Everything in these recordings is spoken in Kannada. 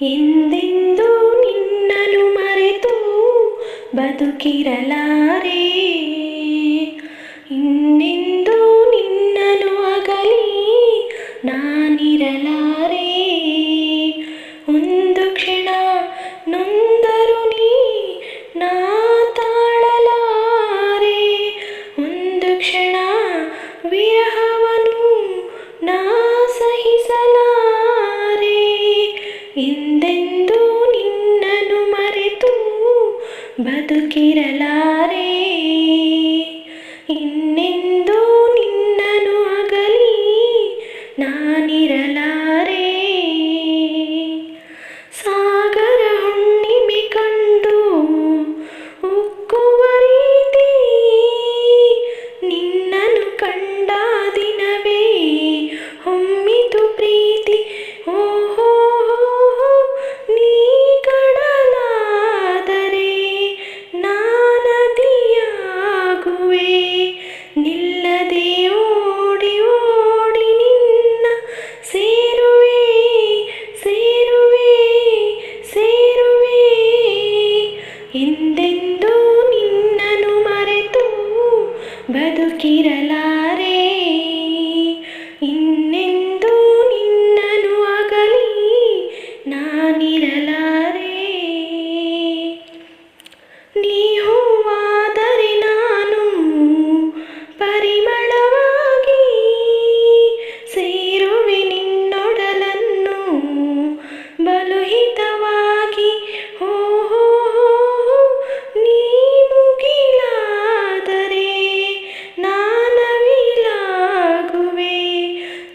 ಎಂದೆಂದೂ ನಿನ್ನನ್ನು ಮರೆತು ಬದುಕಿರಲಾರೆ. ಇನ್ನೆಂದೂ ನಿನ್ನನ್ನು ಅಗಲಿ ನಾನಿರಲಾರೆ. ಒಂದು ಕ್ಷಣ ನೊಂದರು ನೀ ನಾ ತಾಳಲಾರೆ. ಒಂದು ಕ್ಷಣ ವಿರಹವನ್ನು ನಾ ಸಹಿಸಲಾರೆ. ಎಂದೆಂದೂ ನಿನ್ನನ್ನು ಮರೆತು ಬದುಕಿರಲಾರೆ. ಇನ್ನೆಂದೂ ನಿನ್ನನ್ನು ಅಗಲಿ ನಾನಿರಲಾರೆ. ಸಾಗರ ಹುಣ್ಣಿಮೆ ಕಂಡು ಉಕ್ಕುವ ರೀತಿ ನಿನ್ನನ್ನು ಕಂಡ ದಿನವೇ ಹೊಮ್ಮಿತು ಪ್ರೀತಿ. ಓಹೋ ನೀ ಕಡಲಾದರೆ ನಾನದಿಯಾಗುವೆ. ನಿಲ್ಲದೆ ಓಡಿ ಓಡಿ ನಿನ್ನ ಸೇರುವೆ ಸೇರುವೆ ಸೇರುವೆ. ಎಂದೆಂದೂ ನಿನ್ನನ್ನು ಮರೆತು ಬದುಕಿರಲಾರೆ. ಇನ್ನೆಂದೂ ನಿನ್ನನ್ನು ಅಗಲಿ ನಾನಿರಲಾರೆ. ನೀ ಹೂವಾದರೆ ನಾನು ಪರಿಮಳವಾಗಿ ಸೇರುವೆ ನಿನ್ನೊಡಲನ್ನು ಬಲು ಹಿತವಾಗಿ. ಓಹೋ ನೀ ಮುಗಿಲಾದರೆ ನಾನವಿಲಾಗುವೆ.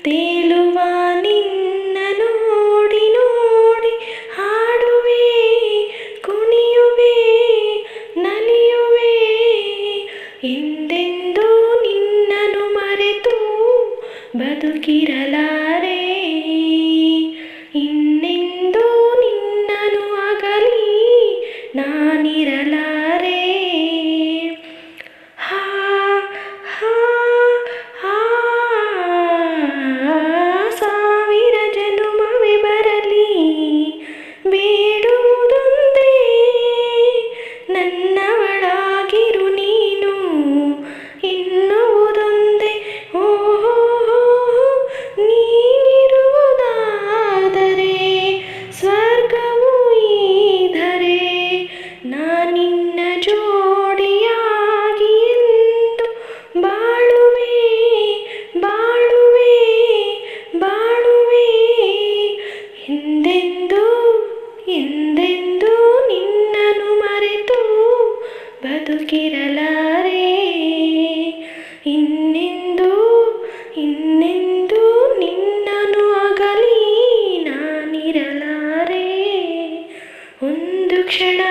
ತೇಲುವ ನಿನ್ನ ನೋಡಿ ನೋಡಿ ಹಾಡುವೆ ಕುಣಿಯುವೆ ನಲಿಯುವೆ. ಎಂದೆಂದೂ ನಿನ್ನನ್ನು ಮರೆತು ಬದುಕಿರಲಾರೆ. ಇನ್ನೆಂದೂ ನಿನ್ನನ್ನು ಅಗಲಿ ನಾನಿರಲಾರೆ. ಹಾ ಹಾ ಹಾ ಸಾವಿರ ಜನುಮವೇ ಬರಲಿ ಬೇಡುವುದೊಂದೇ ನನ್ನವಳಾಗಿರು ನೀನು ಎನ್ನುವುದೊಂದೇ. ಓಹೋ ನೀನಿರುವುದಾದರೆ ಸ್ವರ್ಗವೂ ಈದರೆ ನಾನಿನ್ನ ಜೋಡಿಯಾಗಿ ಎಂದು ಬಾಳುವೆ ಬಾಳುವೆ ಬಾಳುವೆ. ಎಂದೆಂದೂ ಎಂದೆಂದೂ ನಿನ್ನನ್ನು ಮರೆತು ಬದುಕಿರಲಾರೆ. ಇನ್ನೆಂದೂ ಇನ್ನೆಂದೂ ನಿನ್ನನ್ನು ಅಗಲಿ ನಾನಿರಲಾರೆ. ಒಂದು ಕ್ಷಣ